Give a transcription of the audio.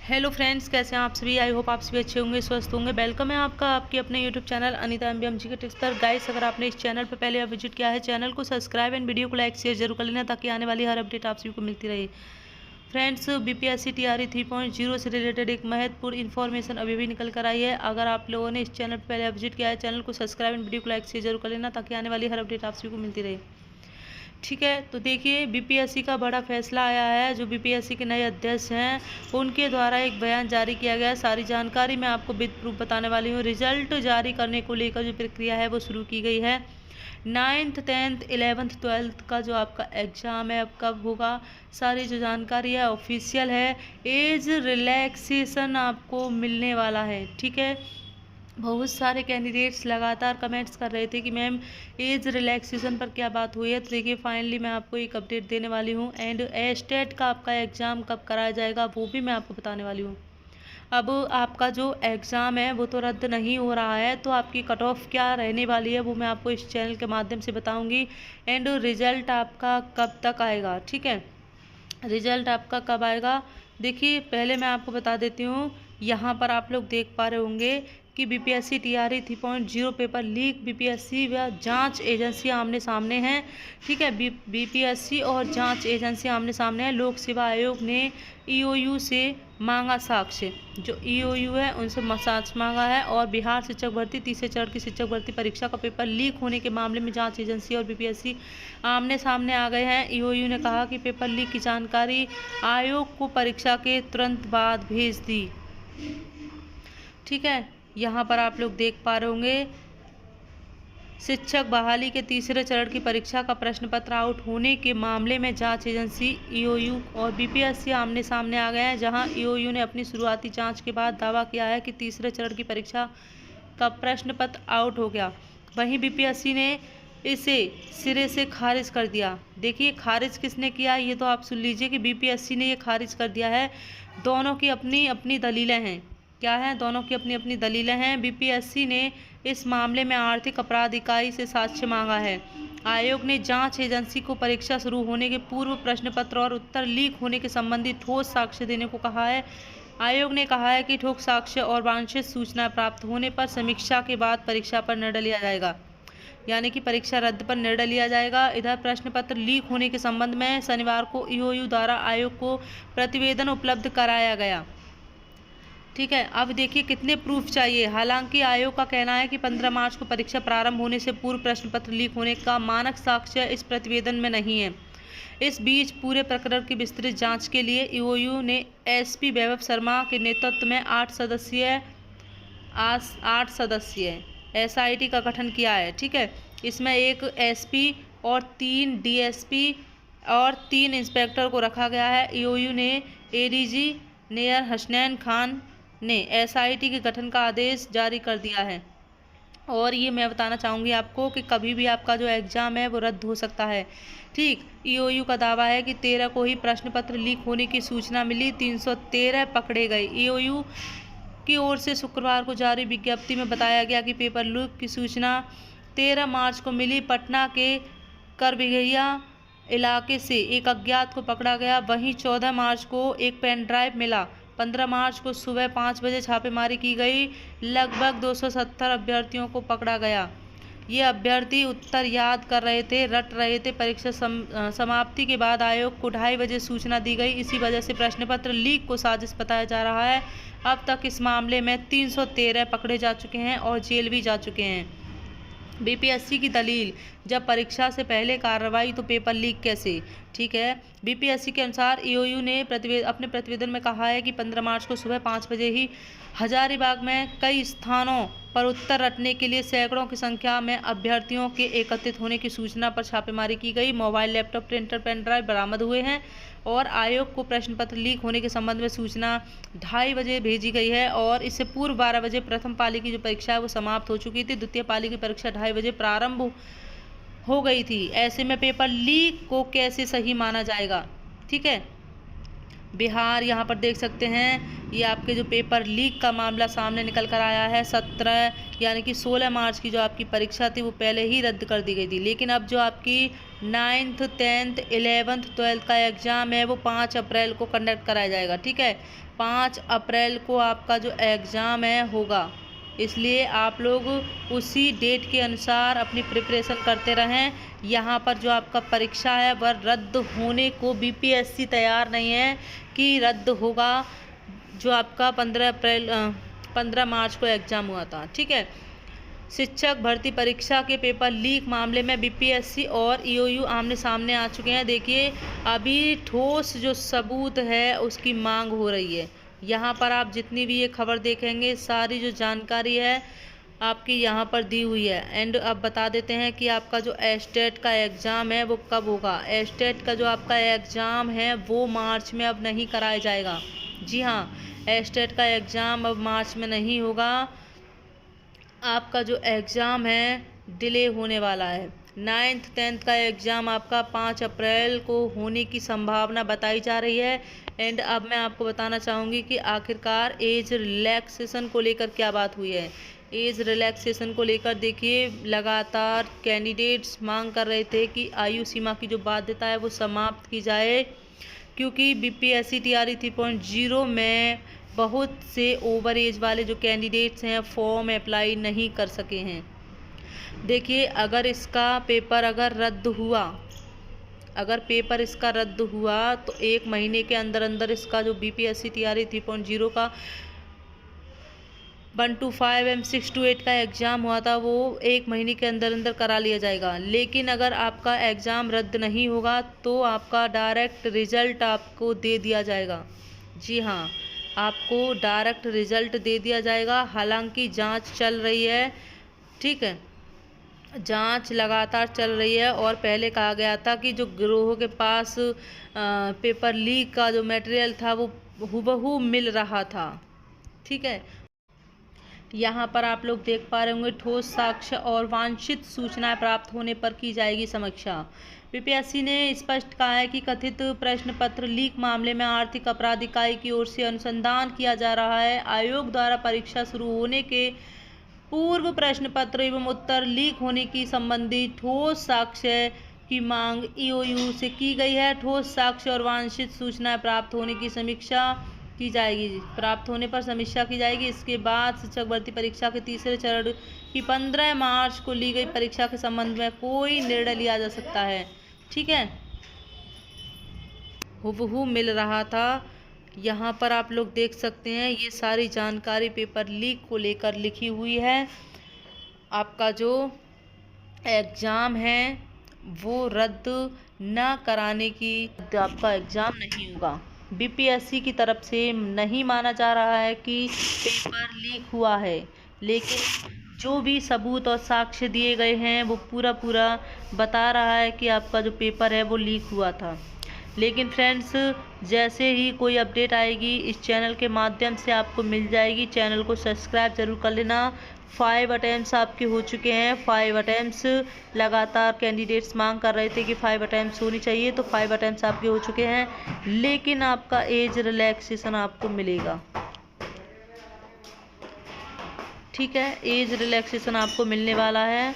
Hello friends, कैसे हैं आप सभी। आई होप आप सभी अच्छे होंगे, स्वस्थ होंगे। वेलकम है आपका आपके अपने यूट्यूब चैनल अनीता एमबीएमजी के टिप्स पर। गाइस, अगर आपने इस चैनल पर पहले विजिट किया है, चैनल को सब्सक्राइब एंड वीडियो को लाइक शेयर जरूर कर लेना, ताकि आने वाली हर अपडेट आप सभी को मिलती रहे। फ्रेंड्स, बीपीएससी टीआरई 3.0 से रिलेटेड एक महत्वपूर्ण इन्फॉर्मेशन अभी भी निकल कर आई है। अगर आप लोगों ने इस चैनल पर पहले विजिट किया है, चैनल को सब्सक्राइब एंड वीडियो को लाइक शेयर जरूर कर लेना, ताकि आने वाली हर अपडेट आप सभी को मिलती रहे। ठीक है, तो देखिए, बीपीएससी का बड़ा फैसला आया है। जो बीपीएससी के नए अध्यक्ष हैं, उनके द्वारा एक बयान जारी किया गया है। सारी जानकारी मैं आपको विद प्रूफ बताने वाली हूँ। रिजल्ट जारी करने को लेकर जो प्रक्रिया है वो शुरू की गई है। 9th 10th 11th 12th का जो आपका एग्ज़ाम है अब कब होगा, सारी जो जानकारी है ऑफिशियल है। एज रिलैक्सेशन आपको मिलने वाला है। ठीक है, बहुत सारे कैंडिडेट्स लगातार कमेंट्स कर रहे थे कि मैम एज रिलैक्सेशन पर क्या बात हुई है। तो देखिए, फाइनली मैं आपको एक अपडेट देने वाली हूँ। एंड एस्टेट का आपका एग्ज़ाम कब कराया जाएगा वो भी मैं आपको बताने वाली हूँ। अब आपका जो एग्ज़ाम है वो तो रद्द नहीं हो रहा है, तो आपकी कट ऑफ क्या रहने वाली है वो मैं आपको इस चैनल के माध्यम से बताऊँगी। एंड रिज़ल्ट आपका कब तक आएगा। ठीक है, रिज़ल्ट आपका कब आएगा, देखिए पहले मैं आपको बता देती हूँ। यहाँ पर आप लोग देख पा रहे होंगे कि BPSC TRE 3.0 paper leak, BPSC व जांच एजेंसी आमने सामने हैं। ठीक है, बीपीएससी और जांच एजेंसी आमने सामने हैं। लोक सेवा आयोग ने ईओयू से मांगा साक्ष्य। जो ईओयू है उनसे साक्ष्य मांगा है। और बिहार शिक्षक भर्ती तीसरे चरण की शिक्षक भर्ती परीक्षा का पेपर लीक होने के मामले में जांच एजेंसी और बीपीएससी आमने सामने आ गए हैं। ईओयू ने कहा कि पेपर लीक की जानकारी आयोग को परीक्षा के तुरंत बाद भेज दी। ठीक है, यहाँ पर आप लोग देख पा रहे होंगे, शिक्षक बहाली के तीसरे चरण की परीक्षा का प्रश्न पत्र आउट होने के मामले में जांच एजेंसी ईओयू और बीपीएससी आमने सामने आ गए हैं। जहां ईओयू ने अपनी शुरुआती जांच के बाद दावा किया है कि तीसरे चरण की परीक्षा का प्रश्न पत्र आउट हो गया, वहीं बीपीएससी ने इसे सिरे से खारिज कर दिया। देखिए, खारिज किसने किया ये तो आप सुन लीजिए कि बीपीएससी ने ये खारिज कर दिया है। दोनों की अपनी अपनी दलीलें हैं। क्या है, दोनों की अपनी अपनी दलीलें हैं। बीपीएससी ने इस मामले में आर्थिक अपराध इकाई से साक्ष्य मांगा है। आयोग ने जांच एजेंसी को परीक्षा शुरू होने के पूर्व प्रश्न पत्र और उत्तर लीक होने के संबंधी ठोस साक्ष्य देने को कहा है। आयोग ने कहा है कि ठोस साक्ष्य और वांछित सूचना प्राप्त होने पर समीक्षा के बाद परीक्षा पर निर्णय लिया जाएगा, यानी कि परीक्षा रद्द पर निर्णय लिया जाएगा। इधर प्रश्न पत्र लीक होने के संबंध में शनिवार को ईओयू द्वारा आयोग को प्रतिवेदन उपलब्ध कराया गया। ठीक है, अब देखिए कितने प्रूफ चाहिए। हालांकि आयोग का कहना है कि 15 मार्च को परीक्षा प्रारंभ होने से पूर्व प्रश्न पत्र लीक होने का मानक साक्ष्य इस प्रतिवेदन में नहीं है। इस बीच पूरे प्रकरण की विस्तृत जांच के लिए ईओयू ने एसपी वैभव शर्मा के नेतृत्व में 8 सदस्यीय एसआईटी का गठन किया है। ठीक है, इसमें एक एसपी और 3 डीएसपी और 3 इंस्पेक्टर को रखा गया है। ईओयू ने एडीजी नेयर हसनैन खान ने एसआईटी के गठन का आदेश जारी कर दिया है। और ये मैं बताना चाहूँगी आपको कि कभी भी आपका जो एग्ज़ाम है वो रद्द हो सकता है। ठीक, ईओयू का दावा है कि 13 को ही प्रश्न पत्र लीक होने की सूचना मिली, 313 पकड़े गए। ईओयू की ओर से शुक्रवार को जारी विज्ञप्ति में बताया गया कि पेपर लीक की सूचना 13 मार्च को मिली। पटना के करबिघिया इलाके से एक अज्ञात को पकड़ा गया। वहीं 14 मार्च को एक पेन ड्राइव मिला। 15 मार्च को सुबह 5 बजे छापेमारी की गई। लगभग 270 अभ्यर्थियों को पकड़ा गया। ये अभ्यर्थी उत्तर याद कर रहे थे, रट रहे थे। परीक्षा समाप्ति के बाद आयोग को 2:30 बजे सूचना दी गई। इसी वजह से प्रश्न पत्र लीक को साजिश बताया जा रहा है। अब तक इस मामले में 313 पकड़े जा चुके हैं और जेल भी जा चुके हैं। बीपीएससी की दलील, जब परीक्षा से पहले कार्रवाई तो पेपर लीक कैसे। ठीक है, बीपीएससी के अनुसार ईओयू ने अपने प्रतिवेदन में कहा है कि 15 मार्च को सुबह 5 बजे ही हजारीबाग में कई स्थानों पर उत्तर रटने के लिए सैकड़ों की संख्या में अभ्यर्थियों के एकत्रित होने की सूचना पर छापेमारी की गई। Mobile, laptop, printer, pen drive बरामद हुए हैं और आयोग को प्रश्न पत्र लीक होने के संबंध में सूचना 2:30 बजे भेजी गई है। और इससे पूर्व 12 बजे प्रथम पाली की जो परीक्षा है वो समाप्त हो चुकी थी। द्वितीय पाली की परीक्षा 2:30 बजे प्रारंभ हो गई थी। ऐसे में पेपर लीक को कैसे सही माना जाएगा। ठीक है, बिहार। यहाँ पर देख सकते हैं ये आपके जो पेपर लीक का मामला सामने निकल कर आया है। 17 यानी कि 16 मार्च की जो आपकी परीक्षा थी वो पहले ही रद्द कर दी गई थी, लेकिन अब जो आपकी 9th 10th 11th 12th का एग्ज़ाम है वो 5 अप्रैल को कंडक्ट कराया जाएगा। ठीक है, 5 अप्रैल को आपका जो एग्ज़ाम है होगा, इसलिए आप लोग उसी डेट के अनुसार अपनी प्रिपरेशन करते रहें। यहाँ पर जो आपका परीक्षा है वह रद्द होने को बीपीएससी तैयार नहीं है कि रद्द होगा। जो आपका 15 मार्च को एग्ज़ाम हुआ था। ठीक है, शिक्षक भर्ती परीक्षा के पेपर लीक मामले में बीपीएससी और ईओयू आमने सामने आ चुके हैं। देखिए, अभी ठोस जो सबूत है उसकी मांग हो रही है। यहाँ पर आप जितनी भी ये खबर देखेंगे सारी जो जानकारी है आपकी यहाँ पर दी हुई है। एंड अब बता देते हैं कि आपका जो एस्टेट का एग्ज़ाम है वो कब होगा। एस्टेट का जो आपका एग्ज़ाम है वो मार्च में अब नहीं कराया जाएगा। जी हाँ, एस्टेट का एग्ज़ाम अब मार्च में नहीं होगा। आपका जो एग्ज़ाम है डिले होने वाला है। 9th 10th का एग्ज़ाम आपका 5 अप्रैल को होने की संभावना बताई जा रही है। एंड अब मैं आपको बताना चाहूँगी कि आखिरकार एज रिलैक्सेशन को लेकर क्या बात हुई है। एज रिलैक्सेशन को लेकर देखिए, लगातार कैंडिडेट्स मांग कर रहे थे कि आयु सीमा की जो बाध्यता है वो समाप्त की जाए, क्योंकि बीपीएससी टीआरई 3.0 में बहुत से ओवर एज वाले जो कैंडिडेट्स हैं फॉर्म अप्लाई नहीं कर सके हैं। देखिए, अगर इसका पेपर पेपर इसका रद्द हुआ तो 1 महीने के अंदर अंदर इसका जो बीपीएससी टीआरई 3.0 का 1 to 5 एम 6 to 8 का एग्ज़ाम हुआ था वो 1 महीने के अंदर अंदर करा लिया जाएगा। लेकिन अगर आपका एग्ज़ाम रद्द नहीं होगा तो आपका डायरेक्ट रिज़ल्ट आपको दे दिया जाएगा। जी हाँ, आपको डायरेक्ट रिज़ल्ट दे दिया जाएगा। हालांकि जांच चल रही है। ठीक है, जांच लगातार चल रही है। और पहले कहा गया था कि जो गिरोह के पास पेपर लीक का जो मटेरियल था वो हूबहू मिल रहा था। ठीक है, यहाँ पर आप लोग देख पा रहे होंगे, ठोस साक्ष्य और वांछित सूचनाएं प्राप्त होने पर की जाएगी समीक्षा। बीपीएससी ने स्पष्ट कहा है कि कथित प्रश्न पत्र लीक मामले में आर्थिक अपराध इकाई की ओर से अनुसंधान किया जा रहा है। आयोग द्वारा परीक्षा शुरू होने के पूर्व प्रश्न पत्र एवं उत्तर लीक होने की संबंधी ठोस साक्ष्य की मांग ईओयू से की गई है। ठोस साक्ष्य और वांछित सूचनाएं प्राप्त होने की समीक्षा की जाएगी। प्राप्त होने पर समीक्षा की जाएगी। इसके बाद शिक्षक भर्ती परीक्षा के तीसरे चरण की 15 मार्च को ली गई परीक्षा के संबंध में कोई निर्णय लिया जा सकता है। ठीक है, हूबहू मिल रहा था। यहाँ पर आप लोग देख सकते हैं ये सारी जानकारी पेपर लीक को लेकर लिखी हुई है। आपका जो एग्ज़ाम है वो रद्द न कराने की, आपका एग्ज़ाम नहीं होगा। बीपीएससी की तरफ से नहीं माना जा रहा है कि पेपर लीक हुआ है, लेकिन जो भी सबूत और साक्ष्य दिए गए हैं वो पूरा बता रहा है कि आपका जो पेपर है वो लीक हुआ था। लेकिन फ्रेंड्स, जैसे ही कोई अपडेट आएगी इस चैनल के माध्यम से आपको मिल जाएगी। चैनल को सब्सक्राइब जरूर कर लेना। 5 अटैम्प्ट्स आपके हो चुके हैं। 5 अटैम्प्ट्स लगातार कैंडिडेट्स मांग कर रहे थे कि 5 अटैम्प्ट्स होनी चाहिए, तो 5 अटैम्प्ट्स आपके हो चुके हैं। लेकिन आपका एज रिलैक्सेशन आपको मिलेगा। ठीक है, एज रिलैक्सेशन आपको मिलने वाला है।